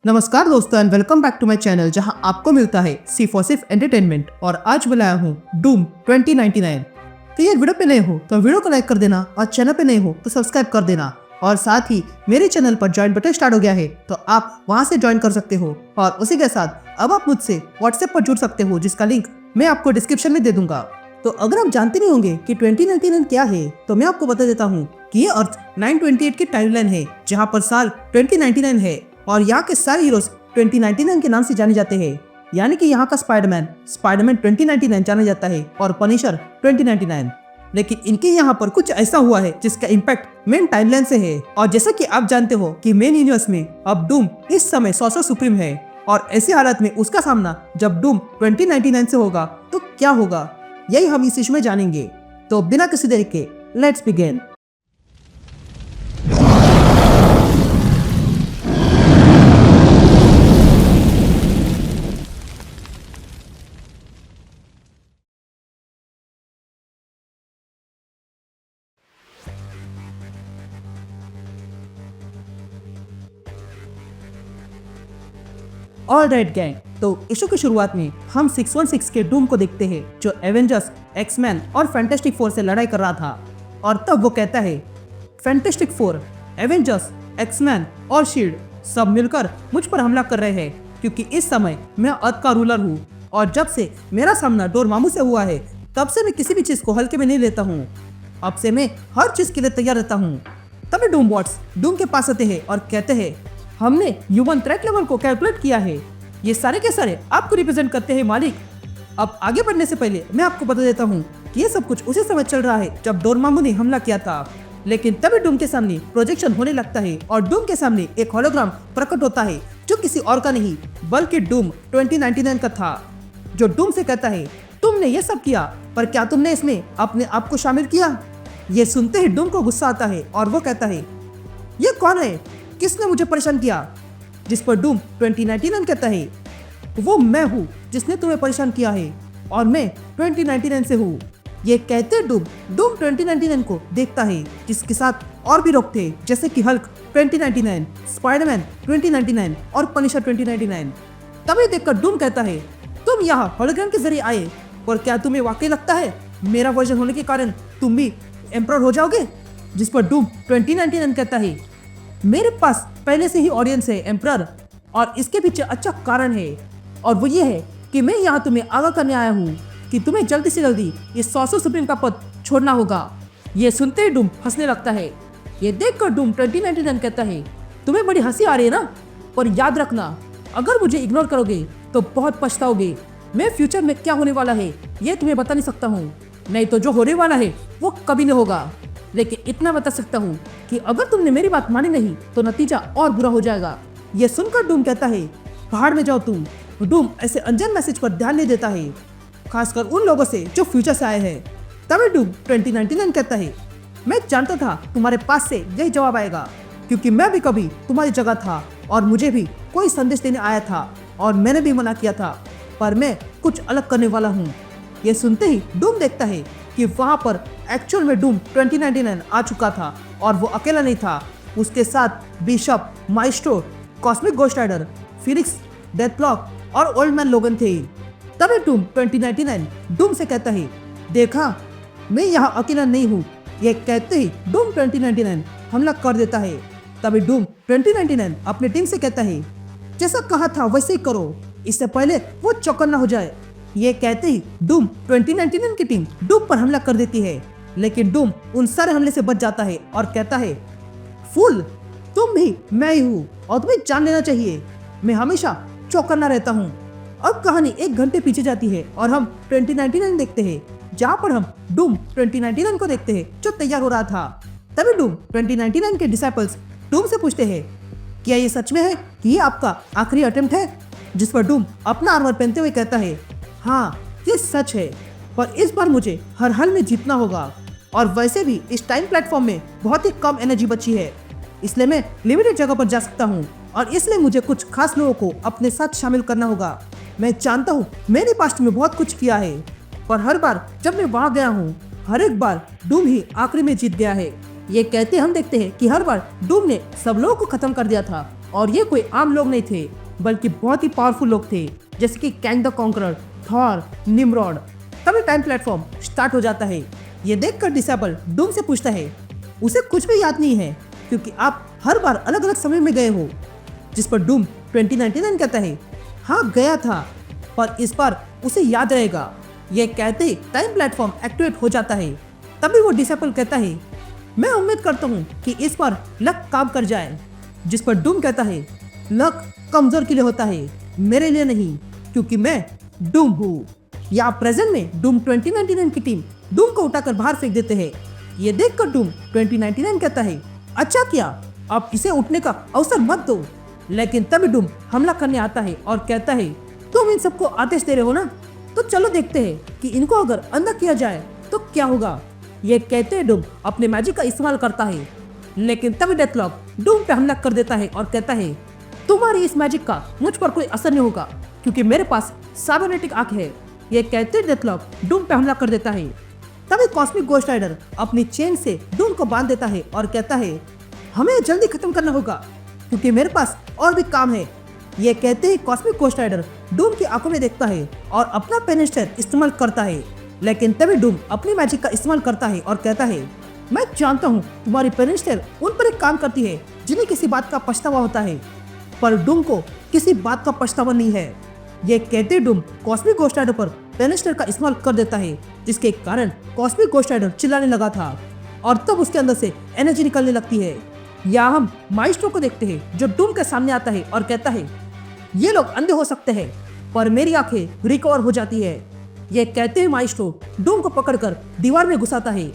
नमस्कार दोस्तों and welcome back to my channel जहां आपको मिलता है सिर्फ और सिर्फ एंटरटेनमेंट। और आज मैं लाया हूं डूम 2099। तो ये वीडियो पे नए हो तो वीडियो को लाइक कर देना और चैनल पे नए हो तो सब्सक्राइब कर देना। और साथ ही मेरे चैनल पर ज्वाइन बटन स्टार्ट हो गया है तो आप वहां से ज्वाइन कर सकते हो। और उसी के साथ अब आप मुझसे व्हाट्सएप पर जुड़ सकते हो जिसका लिंक मैं आपको डिस्क्रिप्शन में दे दूंगा। तो अगर आप जानते नहीं होंगे कि 2099 क्या है तो मैं आपको बता देता हूँ कि ये अर्थ 928 की टाइमलाइन है जहाँ पर साल 2099 है और यहाँ के सारे हीरोज 2099 के नाम से जाने जाते हैं। यानी कि यहाँ का स्पाइडरमैन 2099 जाना जाता है और पनिशर 2099। लेकिन इनके यहाँ पर कुछ ऐसा हुआ है जिसका इम्पैक्ट मेन टाइमलाइन से है। और जैसा कि आप जानते हो कि मेन यूनिवर्स में अब डूम इस समय सॉर्सर सुप्रीम है और ऐसी हालत में उसका सामना जब डूम 2099 से होगा तो क्या होगा, यही हम इस इशू में जानेंगे। तो बिना किसी देरी के लेट्स बिगिन। ऑलराइट गैंग, तो इशू की शुरुआत में हम 616 के डूम को देखते हैं जो एवेंजर्स, एक्समैन और फैंटास्टिक फोर से लड़ाई कर रहा था। और तब वो कहता है, फैंटास्टिक फोर, एवेंजर्स, एक्समैन और शील्ड सब मिलकर मुझ पर हमला कर रहे हैं क्योंकि इस समय मैं अर्थ का रूलर हूँ और जब से मेरा सामना डोरमामू से हुआ है तब से मैं किसी भी चीज को हल्के में नहीं लेता हूँ। अब से मैं हर चीज के लिए तैयार रहता हूँ। तभी डूम बॉट्स डूम के पास आते हैं और कहते हैं, हमने ह्यूमन थ्रेट लेवल को कैलकुलेट किया है, ये सारे के सारे आपको रिप्रेजेंट करते हैं मालिक। अब आगे बढ़ने से पहले मैं आपको बता देता हूँ कि ये सब कुछ उसी समय चल रहा है जब डोरमामू ने हमला किया था। लेकिन तभी डूम के सामने प्रोजेक्शन होने लगता है और डूम के सामने एक होलोग्राम प्रकट होता है जो किसी और का नहीं बल्कि डूम 2099 का था, जो डूम से कहता है, तुमने ये सब किया पर क्या तुमने इसमें अपने आप को शामिल किया? ये सुनते ही डूम को गुस्सा आता है और वो कहता है, ये कौन है, किसने मुझे परेशान किया? जिस पर डूम 2099 कहता है, वो मैं हूँ जिसने तुम्हें परेशान किया है और मैं 2099 से हूँ। ये कहते डूम 2099 को देखता है जिसके साथ और भी लोग थे जैसे कि हल्क 2099, स्पाइडरमैन 2099 और पनिशर 2099। तभी देखकर डूम कहता है, तुम यहाँ होलोग्राम के जरिए आए और क्या तुम्हें वाकई लगता है मेरा वर्जन होने के कारण तुम भी एम्परर हो जाओगे? जिस पर डूम 2099 कहता है, मेरे पास पहले से ही ऑडियंस है एम्परर और इसके पीछे अच्छा कारण है और वो ये है कि मैं यहाँ तुम्हें आगाह करने आया हूँ कि तुम्हें जल्दी से जल्दी इस सॉर्सर सुप्रीम का पद छोड़ना होगा। ये सुनते ही डूम हंसने लगता है। ये देखकर डूम 2099 कहता है, तुम्हें बड़ी हंसी आ रही है ना, पर याद रखना अगर मुझे इग्नोर करोगे तो बहुत पछताओगे। मैं फ्यूचर में क्या होने वाला है ये तुम्हें बता नहीं सकता हूँ, नहीं तो जो होने वाला है वो कभी नहीं होगा। लेकिन इतना बता सकता हूँ कि अगर तुमने मेरी बात मानी नहीं तो नतीजा और बुरा हो जाएगा। ये सुनकर डूम कहता है, पहाड़ में जाओ तुम। डूम ऐसे अनजान मैसेज पर ध्यान नहीं देता है, खासकर उन लोगों से जो फ्यूचर से आए हैं। तभी डूम 2099 कहता है, मैं जानता था तुम्हारे पास से यही जवाब आएगा क्योंकि मैं भी कभी तुम्हारी जगह था और मुझे भी कोई संदेश देने आया था और मैंने भी मना किया था, पर मैं कुछ अलग करने वाला हूँ। ये सुनते ही डूम देखता है कि वहाँ पर एक्चुअल में डूम 2099 आ चुका था और वो अकेला नहीं था, उसके साथ Bishop, Maestro, Cosmic Ghost Rider, Phoenix, Deathlok और ओल्ड मैन लोगन थे। तभी डूम 2099 डूम से कहता है, देखा मैं यहाँ अकेला नहीं हूँ। ये कहते ही डूम 2099 हमला कर देता है। तभी डूम 2099 अपनी टीम से कहता है, जैसा कहा था वैसे ही करो, इससे पहले वो चौकन्ना हो जाए। ये कहते ही डूम 2099 की टीम डूम पर हमला कर देती है, लेकिन डूम उन सारे हमले से बच जाता है और कहता है, फूल, तुम भी मैं ही हूँ और तुम्हें जान लेना चाहिए मैं हमेशा चौकन्ना रहता हूँ। अब कहानी 1 घंटे पीछे जाती है और हम 2099 देखते हैं जहाँ पर हम डूम 2099 को देखते हैं जो तैयार हो रहा था। तभी डूम 2099 के डिसाइपल्स डूम से पूछते हैं, क्या ये सच में है कि ये आपका आखिरी अटेम्प्ट है? जिस पर डूम अपना आर्मर पहनते हुए कहता है, हाँ ये सच है, पर इस बार मुझे हर हाल में जीतना होगा और वैसे भी इस टाइम प्लेटफॉर्म में बहुत ही कम एनर्जी बची है, इसलिए मैं लिमिटेड जगह पर जा सकता हूँ और इसलिए मुझे कुछ खास लोगों को अपने साथ शामिल करना होगा। मैं जानता हूँ मैंने पास्ट में बहुत कुछ किया है, पर हर बार जब मैं वहाँ गया हूँ हर एक बार डूम ही आखिरी में जीत गया है। ये कहते हम देखते हैं कि हर बार डूम ने सब लोगों को खत्म कर दिया था और ये कोई आम लोग नहीं थे, बल्कि बहुत ही पावरफुल लोग थे, जैसे कि कैंग द कॉन्करर, थॉर, निमरॉड। तभी टाइम प्लेटफॉर्म स्टार्ट हो जाता है। ये देखकर डिसेबल डूम से पूछता है, उसे कुछ भी याद नहीं है क्योंकि आप हर बार अलग अलग समय में गए हो। जिस पर डूम 2099 कहता है, हाँ गया था, पर इस बार उसे याद रहेगा। ये कहते ही टाइम प्लेटफॉर्म एक्टिवेट हो जाता है। तभी वो डिसेबल कहता है, मैं उम्मीद करता हूँ कि इस बार लक काम कर जाए। जिस पर डूम कहता है, लक कमजोर के लिए होता है, मेरे लिए नहीं, क्योंकि मैं डूम हूँ। यहाँ प्रेजेंट में डूम 2099 की टीम डूम को उठाकर बाहर फेंक देते हैं। ये देखकर डूम 2099 कहता है, अच्छा किया, आप इसे उठने का अवसर मत दो। लेकिन तभी डूम हमला करने आता है और कहता है, तुम इन सबको आदेश दे रहे हो ना, तो चलो देखते हैं कि इनको अगर अंधा किया जाए तो क्या होगा। ये कहते हैं डूम अपने मैजिक का इस्तेमाल करता है, लेकिन तभी डेथलॉक डूम पे हमला कर देता है और कहता है, तुम्हारी इस मैजिक का मुझ पर कोई असर नहीं होगा क्योंकि मेरे पास साइबरनेटिक आंख है। ये कहते डेथलॉक डूम पे हमला कर देता है। तभी कॉस्मिक गोस्ट राइडर अपनी चेन से डूम को बांध देता है और कहता है, हमें जल्दी खत्म करना होगा क्योंकि मेरे पास और भी काम है। ये कहते ही कॉस्मिक गोस्ट राइडर डूम की आंखों में देखता है और अपना पेनिस्टर इस्तेमाल करता है। लेकिन तभी डूम अपनी मैजिक का इस्तेमाल करता है और कहता है, मैं जानता हूँ तुम्हारी पेनिस्टर उन पर एक काम करती है जिन्हें किसी बात का पछतावा होता है, पर डूम को किसी बात का पछतावा नहीं है। ये कहते डूम कॉस्मिक गोस्ट राइडर पर पेनिस्टर का इस्तेमाल कर देता है, जिसके कारण कॉस्मिक गोस्ट राइडर चिल्लाने लगा था और तब उसके अंदर से एनर्जी निकलने लगती है। यहाँ हम माइस्ट्रो को देखते हैं जो डूम के सामने आता है और कहता है, ये लोग अंधे हो सकते हैं पर मेरी आंखें रिकवर हो जाती है। ये कहते हैं माइस्ट्रो डूम को पकड़कर दीवार में घुसाता है।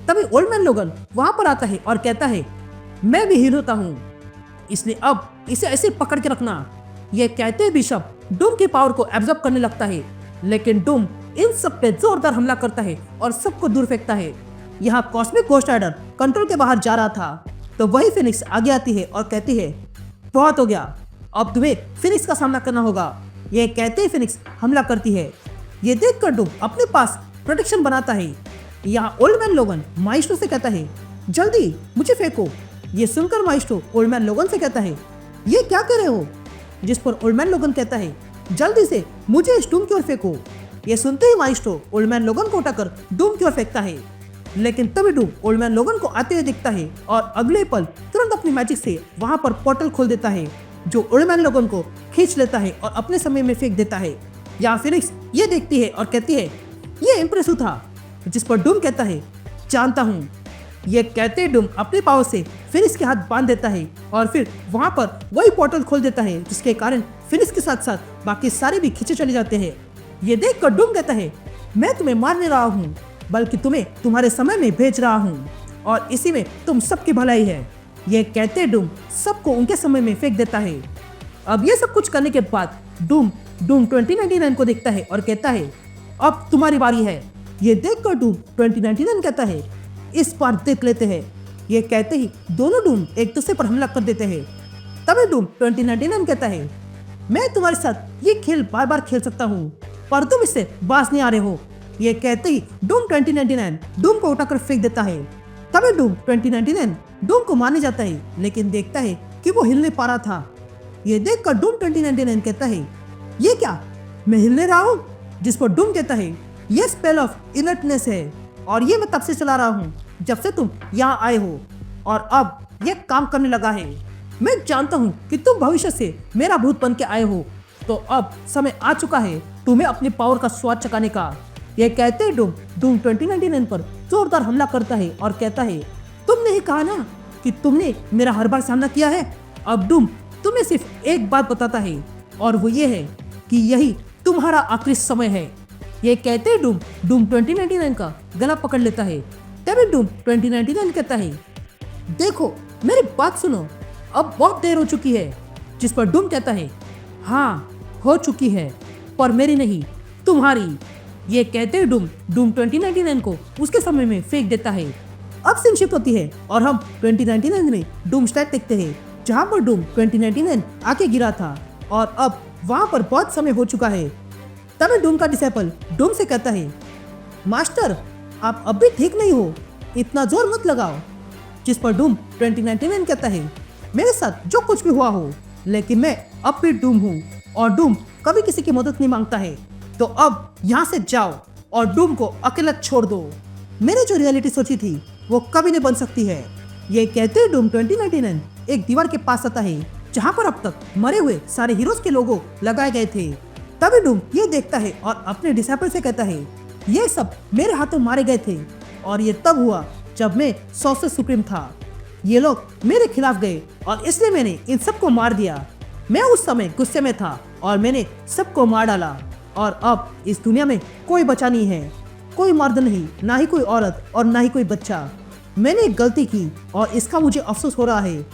तभी ओल्ड मैन लोगन वहां पर आता है और कहता है, मैं भी हील होता हूँ, इसलिए अब इसे ऐसे पकड़ के रखना। ये कहते हैं बिशप डूम की पावर को एब्जॉर्ब करने लगता है, लेकिन डूम इन सब पे जोरदार हमला करता है और सबको दूर फेंकता है। यहाँ कॉस्मिक गोस्ट राइडर कंट्रोल के बाहर जा रहा था, तो वही फिनिक्स आगे आती है और कहती है, बहुत हो गया, अब तुम्हें फिनिक्स का सामना करना होगा। ये कहते ही फिनिक्स हमला करती है। ये देखकर डूम अपने पास प्रोटेक्शन बनाता है। यहाँ ओल्ड मैन लोगन माइस्ट्रो से कहता है, जल्दी मुझे फेंको। ये सुनकर माइस्ट्रो ओल्ड मैन लोगन से कहता है, ये क्या कर रहे हो? जिस पर ओल्ड मैन लोगन कहता है, जल्दी से मुझे इस डूम की ओर फेंको। ये सुनते ही माइस्ट्रो ओल्ड मैन लोगन को उठाकर डूम की ओर फेंकता है, लेकिन तभी डूम ओल्ड मैन लोगन को आते हुए दिखता है और अगले पल तुरंत अपनी मैजिक से वहां पर पोर्टल खोल देता है जो ओल्ड मैन लोगन को खींच लेता है और अपने समय में फेंक देता है। यहाँ फिनिक्स ये देखती है और कहती है, ये इम्प्रेसिव था। जिस पर डूम कहता है, जानता हूँ। ये कहते डूम अपने पावर से फिनिक्स के हाथ बांध देता है और फिर वहां पर वही पोर्टल खोल देता है, जिसके कारण फिनिक्स के साथ साथ बाकी सारे भी खींचे चले जाते हैं। ये देखकर डूम कहता है, मैं तुम्हें मार नहीं रहा हूँ, बल्कि तुम्हें तुम्हारे समय में भेज रहा हूँ और इसी में तुम सबकी भलाई है। ये कहते डूम सबको उनके समय में फेंक देता है। अब ये सब कुछ करने के बाद डूम 2099 को देखता है और कहता है, अब तुम्हारी बारी है। ये देखकर डूम 2099 कहता है, इस बार देख लेते हैं। ये कहते ही दोनों डूम एक दूसरे पर हमला कर देते हैं। तभी डूम 2099 कहता है, मैं तुम्हारे साथ ये खेल बार बार खेल सकता हूँ, पर तुम इससे बाज नहीं आ रहे हो। ये कहते ही डूम 2099 डूम को उठाकर फेंक देता है। तभी डूम 2099 डूम को मारने जाता है, लेकिन देखता है कि वो हिल नहीं पा रहा था। ये देखकर डूम 2099 कहता है, ये क्या, मैं हिल नहीं रहा हूँ? जिस पर डूम कहता है, ये स्पेल ऑफ इनर्टनेस है और ये मैं तब से चला रहा हूँ जब से तुम यहाँ आए हो और अब ये काम करने लगा है। मैं जानता हूँ कि तुम भविष्य से मेरा भूत बन के आए हो, तो अब समय आ चुका है तुम्हें अपनी पावर का स्वाद चखाने का। ये कहते डूम 2099 पर जोरदार हमला करता है और कहता है, तुमने ही कहा ना कि तुमने मेरा हर बार सामना किया है। अब डूम तुम्हें सिर्फ एक बात बताता है और वो ये है कि यही तुम्हारा आखिरी समय है। ये कहते डूम 2099 का गला पकड़ लेता है। तभी डूम 2099 कहता है, देखो मेरी बात सुनो, अब बहुत देर हो चुकी है। जिस पर डूम कहता है, हाँ हो चुकी है, पर मेरी नहीं, तुम्हारी। ये कहते डूम 2099 को उसके समय में फेंक देता है। अब सीन शिफ्ट होती है और हम 2099 में डूम स्टैक देखते हैं, जहाँ पर डूम 2099 आके गिरा था और अब वहाँ पर बहुत समय हो चुका है। तभी डूम का डिसेबल डूम से कहता है, मास्टर आप अब भी ठीक नहीं हो, इतना जोर मत लगाओ। जिस पर डूम 2099 कहता है, मेरे साथ जो कुछ भी हुआ हो लेकिन मैं अब भी डूम हूँ और डूम कभी किसी की मदद नहीं मांगता है। तो अब यहाँ से जाओ और डूम को अकेला छोड़ दो। मैंने जो रियलिटी सोची थी वो कभी नहीं बन सकती है। ये कहते हुए डूम 2099 एक दीवार के पास आता है जहाँ पर अब तक मरे हुए सारे हीरोज के लोगो लगाए गए थे। तभी डूम ये देखता है और अपने डिसाइपल से कहता है, ये सब मेरे हाथों मारे गए थे और ये तब हुआ जब मैं सॉर्सर सुप्रीम था। ये लोग मेरे खिलाफ गए और इसलिए मैंने इन सबको मार दिया। मैं उस समय गुस्से में था और मैंने सबको मार डाला और अब इस दुनिया में कोई बचा नहीं है। कोई मर्द नहीं, ना ही कोई औरत और ना ही कोई बच्चा। मैंने एक गलती की और इसका मुझे अफसोस हो रहा है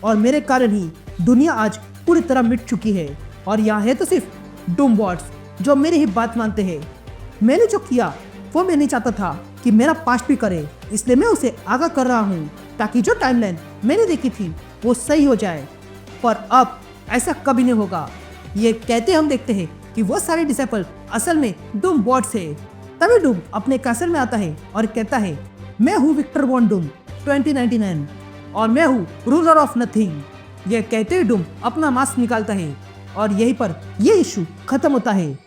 और मेरे कारण ही दुनिया आज पूरी तरह मिट चुकी है। और यहाँ है तो सिर्फ डूम बॉट्स जो मेरी ही बात मानते हैं। मैंने जो किया वो मैं नहीं चाहता था कि मेरा पास्ट भी करे, इसलिए मैं उसे आगाह कर रहा हूँ ताकि जो टाइमलाइन मैंने देखी थी वो सही हो जाए। पर अब ऐसा कभी नहीं होगा। ये कहते हम देखते हैं कि वो सारे डिसेबल असल में डूम बॉट्स है। तभी डूम अपने कैसल में आता है और कहता है, मैं हूँ विक्टर वॉन डूम 2099 और मैं हूँ रूलर ऑफ नथिंग। ये कहते हुए डूम अपना मास्क निकालता है और यहीं पर ये इशू खत्म होता है।